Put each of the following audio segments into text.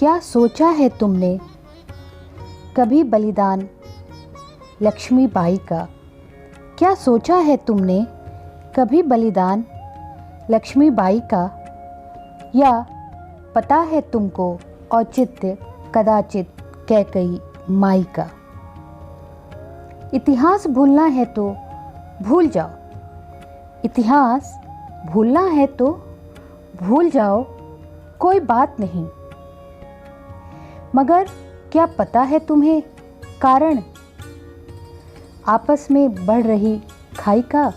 क्या सोचा है तुमने कभी बलिदान लक्ष्मीबाई का? क्या सोचा है तुमने कभी बलिदान लक्ष्मीबाई का? या पता है तुमको औचित्य कदाचित कैकई माई का? इतिहास भूलना है तो भूल जाओ, इतिहास भूलना है तो भूल जाओ, कोई बात नहीं। मगर क्या पता है तुम्हें कारण आपस में बढ़ रही खाई का?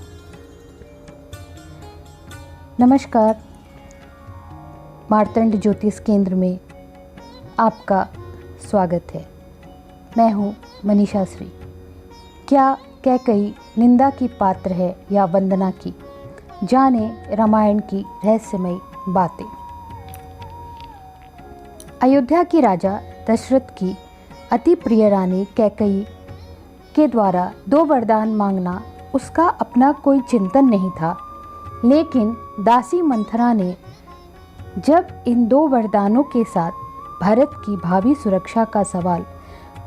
नमस्कार, मार्तंड ज्योतिष केंद्र में आपका स्वागत है। मैं हूँ मनीषा श्री। क्या कैकई निंदा की पात्र है या वंदना की? जाने रामायण की रहस्यमयी बातें। अयोध्या की राजा दशरथ की अति प्रिय रानी कैकई के द्वारा 2 वरदान मांगना उसका अपना कोई चिंतन नहीं था, लेकिन दासी मंथरा ने जब इन 2 वरदानों के साथ भारत की भावी सुरक्षा का सवाल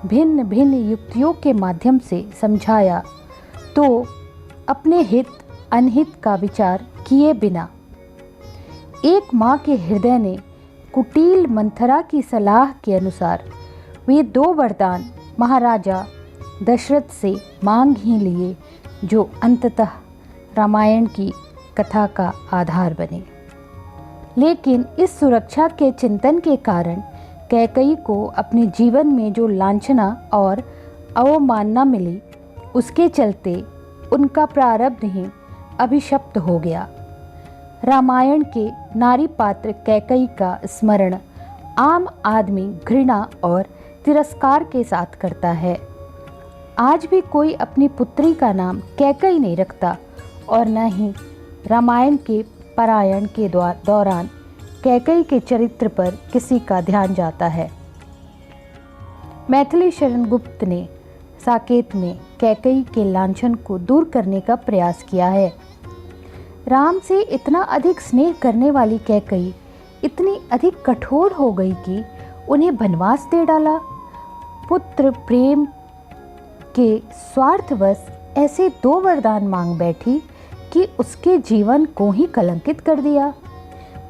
भिन्न भिन्न युक्तियों के माध्यम से समझाया, तो अपने हित अनहित का विचार किए बिना एक माँ के हृदय ने कुटिल मंथरा की सलाह के अनुसार वे 2 वरदान महाराजा दशरथ से मांग ही लिए, जो अंततः रामायण की कथा का आधार बने। लेकिन इस सुरक्षा के चिंतन के कारण कैकई को अपने जीवन में जो लांछना और अवमानना मिली, उसके चलते उनका प्रारब्ध ही अभिशप्त हो गया। रामायण के नारी पात्र कैकई का स्मरण आम आदमी घृणा और तिरस्कार के साथ करता है। आज भी कोई अपनी पुत्री का नाम कैकई नहीं रखता और न ही रामायण के पारायण के दौरान कैकई के चरित्र पर किसी का ध्यान जाता है। मैथिली शरण गुप्त ने साकेत में कैकई के लांछन को दूर करने का प्रयास किया है। राम से इतना अधिक स्नेह करने वाली कैकई इतनी अधिक कठोर हो गई कि उन्हें वनवास दे डाला। पुत्र प्रेम के स्वार्थवश ऐसे 2 वरदान मांग बैठी कि उसके जीवन को ही कलंकित कर दिया।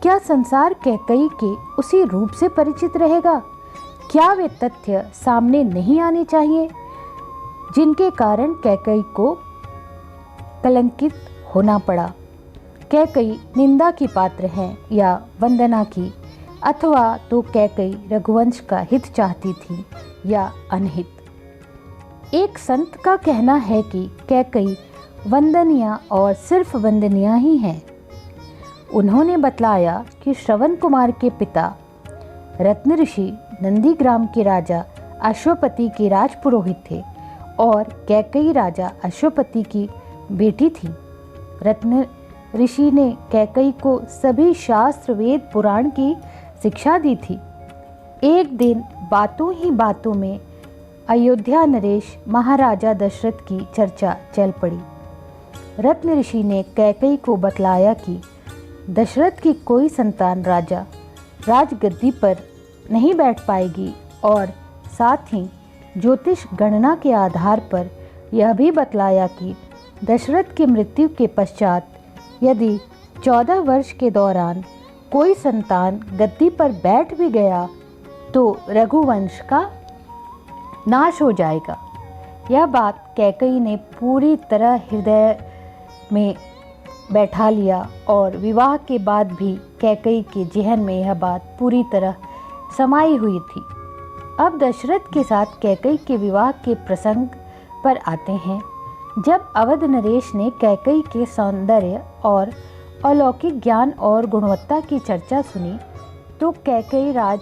क्या संसार कैकई के उसी रूप से परिचित रहेगा? क्या वे तथ्य सामने नहीं आने चाहिए जिनके कारण कैकई को कलंकित होना पड़ा? कैकई निंदा की पात्र हैं या वंदना की? अथवा तो कैकई रघुवंश का हित चाहती थी या अनहित? एक संत का कहना है कि कैकई वंदनीय और सिर्फ वंदनीय ही हैं। उन्होंने बतलाया कि श्रवण कुमार के पिता रत्न ऋषि नंदीग्राम के राजा अश्वपति के राजपुरोहित थे और कैकई राजा अश्वपति की बेटी थी। रत्न ऋषि ने कैकई को सभी शास्त्र वेद पुराण की शिक्षा दी थी। एक दिन बातों ही बातों में अयोध्या नरेश महाराजा दशरथ की चर्चा चल पड़ी। रत्न ऋषि ने कैकई को बतलाया कि दशरथ की कोई संतान राजगद्दी पर नहीं बैठ पाएगी और साथ ही ज्योतिष गणना के आधार पर यह भी बतलाया कि दशरथ की मृत्यु के पश्चात यदि 14 वर्ष के दौरान कोई संतान गद्दी पर बैठ भी गया तो रघुवंश का नाश हो जाएगा। यह बात कैकई ने पूरी तरह हृदय में बैठा लिया और विवाह के बाद भी कैकई के जेहन में यह बात पूरी तरह समाई हुई थी। अब दशरथ के साथ कैकई के विवाह के प्रसंग पर आते हैं। जब अवध नरेश ने कैकई के सौंदर्य और अलौकिक ज्ञान और गुणवत्ता की चर्चा सुनी, तो कैकई राज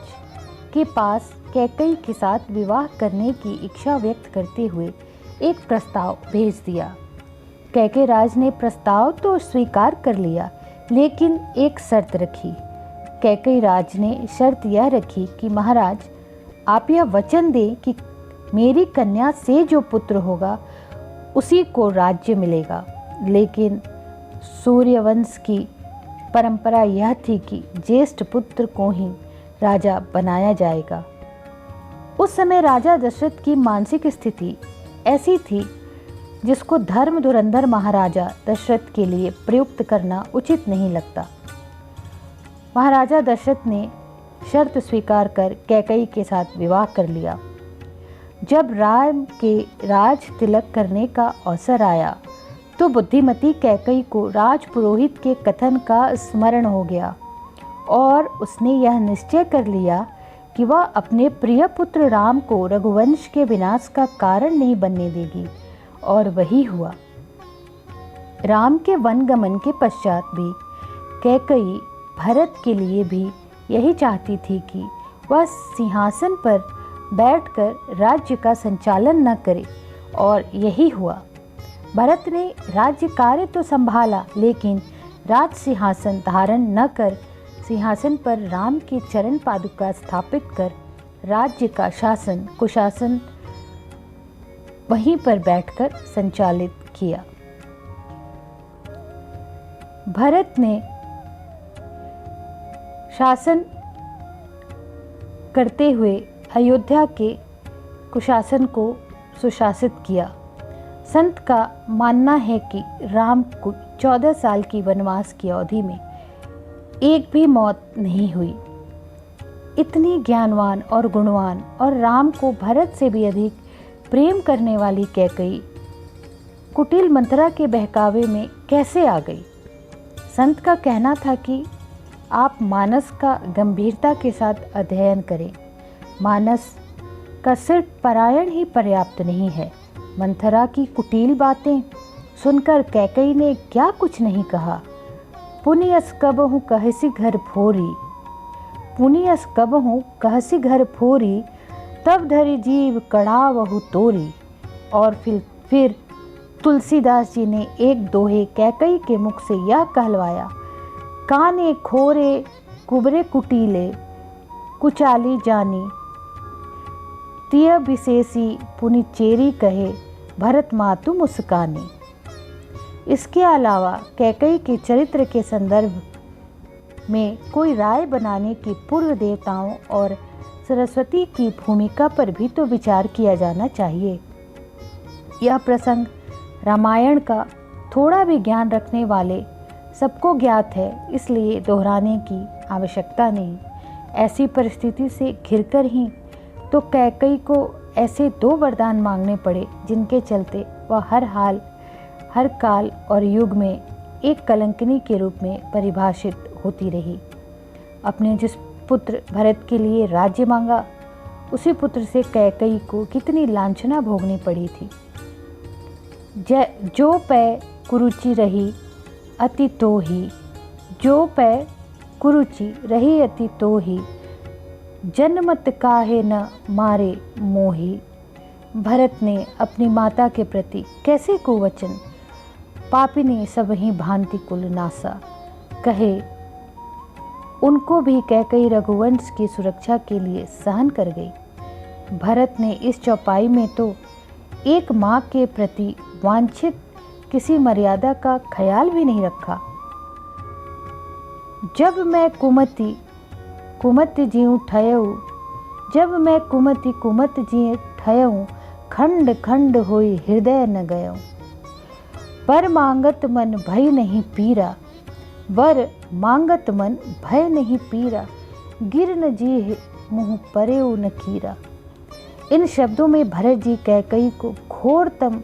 के पास कैकई के साथ विवाह करने की इच्छा व्यक्त करते हुए एक प्रस्ताव भेज दिया। कैकई राज ने प्रस्ताव तो स्वीकार कर लिया, लेकिन एक शर्त रखी। कैकई राज ने शर्त यह रखी कि महाराज, आप यह वचन दें कि मेरी कन्या से जो पुत्र होगा उसी को राज्य मिलेगा। लेकिन सूर्यवंश की परंपरा यह थी कि ज्येष्ठ पुत्र को ही राजा बनाया जाएगा। उस समय राजा दशरथ की मानसिक स्थिति ऐसी थी जिसको धर्म धुरंधर महाराजा दशरथ के लिए प्रयुक्त करना उचित नहीं लगता। महाराजा दशरथ ने शर्त स्वीकार कर कैकेयी के साथ विवाह कर लिया। जब राम के राज तिलक करने का अवसर आया तो बुद्धिमती कैकेयी को राजपुरोहित के कथन का स्मरण हो गया और उसने यह निश्चय कर लिया कि वह अपने प्रिय पुत्र राम को रघुवंश के विनाश का कारण नहीं बनने देगी, और वही हुआ। राम के वनगमन के पश्चात भी कैकेयी भरत के लिए भी यही चाहती थी कि वह सिंहासन पर बैठकर राज्य का संचालन न करे, और यही हुआ। भरत ने राज्य कार्य तो संभाला, लेकिन राज सिंहासन धारण न कर सिंहासन पर राम की चरण पादुका स्थापित कर राज्य का शासन कुशासन वहीं पर बैठकर संचालित किया। भरत ने शासन करते हुए अयोध्या के कुशासन को सुशासित किया। संत का मानना है कि राम को 14 साल की वनवास की अवधि में एक भी मौत नहीं हुई। इतनी ज्ञानवान और गुणवान और राम को भरत से भी अधिक प्रेम करने वाली कैकेयी कुटिल मंथरा के बहकावे में कैसे आ गई। संत का कहना था कि आप मानस का गंभीरता के साथ अध्ययन करें। मानस का सिर्फ पारायण ही पर्याप्त नहीं है। मंथरा की कुटिल बातें सुनकर कैकेयी ने क्या कुछ नहीं कहा। पुनियस कबहु कहसी घर फोरी, पुनियस कबहु कहसी घर फोरी, तब धरि जीव कड़ावहु तोरी। और फिर तुलसीदास जी ने एक दोहे कैकेयी के मुख से यह कहलवाया, काने खोरे कुबरे कुटीले, कुचाली जानी, तिय विशेषी पुनि चेरी कहे, भरत मातु मुस्कानी। इसके अलावा कैकेयी के चरित्र के संदर्भ में कोई राय बनाने की पूर्व देवताओं और सरस्वती की भूमिका पर भी तो विचार किया जाना चाहिए। यह प्रसंग रामायण का थोड़ा भी ज्ञान रखने वाले सबको ज्ञात है, इसलिए दोहराने की आवश्यकता नहीं। ऐसी परिस्थिति से घिरकर ही तो कैकेयी को ऐसे 2 वरदान मांगने पड़े जिनके चलते वह हर हाल हर काल और युग में एक कलंकिनी के रूप में परिभाषित होती रही। अपने जिस पुत्र भरत के लिए राज्य मांगा, उसी पुत्र से कैकेयी को कितनी लांछना भोगनी पड़ी थी। जो पै कुरुचि रही अति तो ही, जो पै कुरुचि रही अति तो ही, जन्मत काहे न मारे मोही। भरत ने अपनी माता के प्रति कैसे कुवचन, पापिनी सब ही भांति कुल नासा कहे, उनको भी कैकेयी रघुवंश की सुरक्षा के लिए सहन कर गई। भरत ने इस चौपाई में तो एक माँ के प्रति वांछित किसी मर्यादा का ख्याल भी नहीं रखा। जब मैं कुमति कुमति जीव ठयऊ, जब मैं कुमति कुमत जी ठयऊ, खंड खंड होई हृदय न गयो। पर मांगत मन भय नहीं पीरा, वर मांगत मन भय नहीं पीरा, गिर न जी मुँह परेऊ न कीरा। इन शब्दों में भरत जी कैकेयी को घोरतम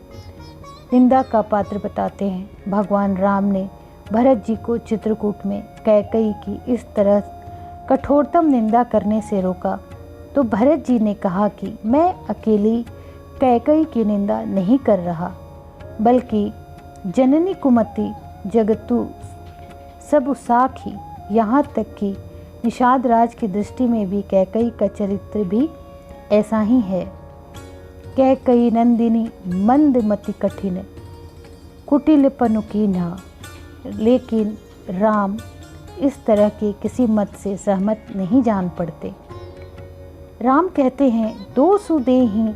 निंदा का पात्र बताते हैं। भगवान राम ने भरत जी को चित्रकूट में कैकेयी की इस तरह कठोरतम निंदा करने से रोका तो भरत जी ने कहा कि मैं अकेली कैकेयी की निंदा नहीं कर रहा, बल्कि जननी कुमति जगतु सब साखी, यहाँ तक कि निषाद राज की दृष्टि में भी कैकेयी का चरित्र भी ऐसा ही है। कैकेयी नंदिनी मंदमति कठिन, कुटिल पनुकीन्हा। लेकिन राम इस तरह के किसी मत से सहमत नहीं जान पड़ते। राम कहते हैं, दो सुदेही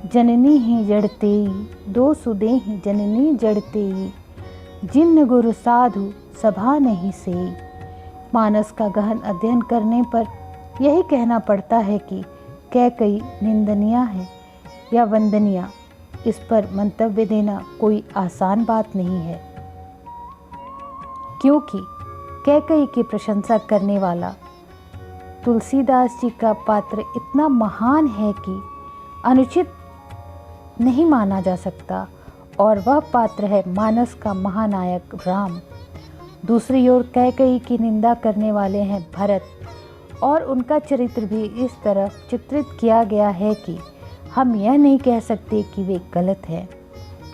जननी ही जड़तेई, दो सुदेही जननी जड़तेई, जिन गुरु साधु सभा नहीं सेई। मानस का गहन अध्ययन करने पर यही कहना पड़ता है कि कैकई निंदनीय है या वंदनीय, इस पर मंतव्य देना कोई आसान बात नहीं है, क्योंकि कैकई की प्रशंसा करने वाला तुलसीदास जी का पात्र इतना महान है कि अनुचित नहीं माना जा सकता, और वह पात्र है मानस का महानायक राम। दूसरी ओर कैकई की निंदा करने वाले हैं भरत, और उनका चरित्र भी इस तरह चित्रित किया गया है कि हम यह नहीं कह सकते कि वे गलत हैं।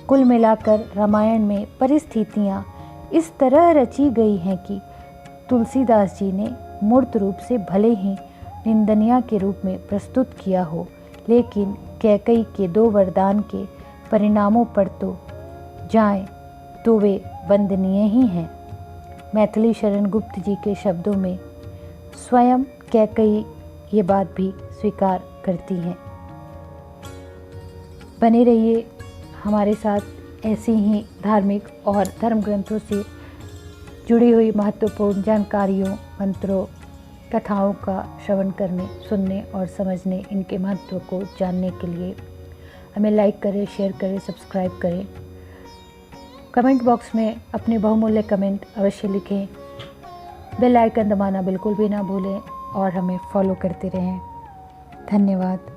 कुल मिलाकर रामायण में परिस्थितियाँ इस तरह रची गई हैं कि तुलसीदास जी ने मूर्त रूप से भले ही निंदनीय के रूप में प्रस्तुत किया हो, लेकिन कैकई के 2 वरदान के परिणामों पर तो जाएं तो वे वंदनीय ही हैं। मैथिली शरण गुप्त जी के शब्दों में स्वयं कैकई ये बात भी स्वीकार करती हैं। बने रहिए हमारे साथ ऐसी ही धार्मिक और धर्म ग्रंथों से जुड़ी हुई महत्वपूर्ण जानकारियों, मंत्रों, कथाओं का श्रवण करने, सुनने और समझने, इनके महत्व को जानने के लिए हमें लाइक करें, शेयर करें, सब्सक्राइब करें। कमेंट बॉक्स में अपने बहुमूल्य कमेंट अवश्य लिखें। बेल आइकन दबाना बिल्कुल भी ना भूलें और हमें फॉलो करते रहें। धन्यवाद।